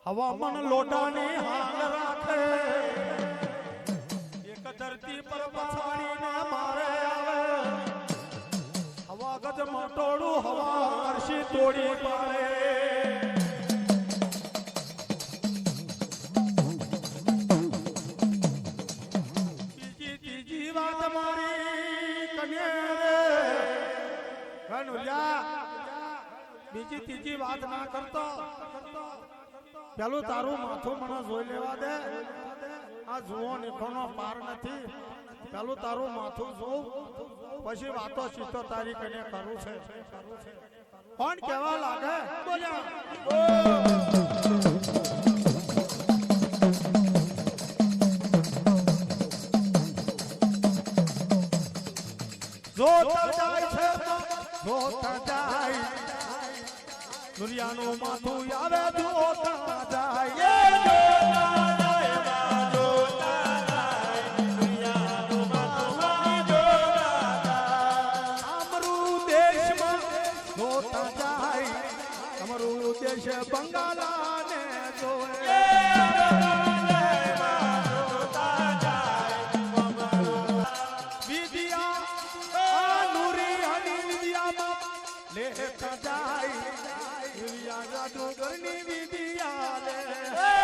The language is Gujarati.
હવામન લોટાની હાંગ રાખે એક ધરતી પર પછાડીને મારે આવે હવા ગજ મટોડું હવા અરસી તોડી પાડે ત્રીજી વાત મારી કન્યા બીજી ત્રીજી વાત ના કરતો પેલું તારું માથું મને જોઈ લેવા દે આ જુઓ નીખોનો પાર નથી પેલું તારું માથું જોઉં પછી વાતો સીતો તારી કને કરું છે કોણ કેવા લાગે બોલ્યા જોતા જાય છે જોતા જાય દુનિયાનું માથું આવે જોતા જાય બંગાલા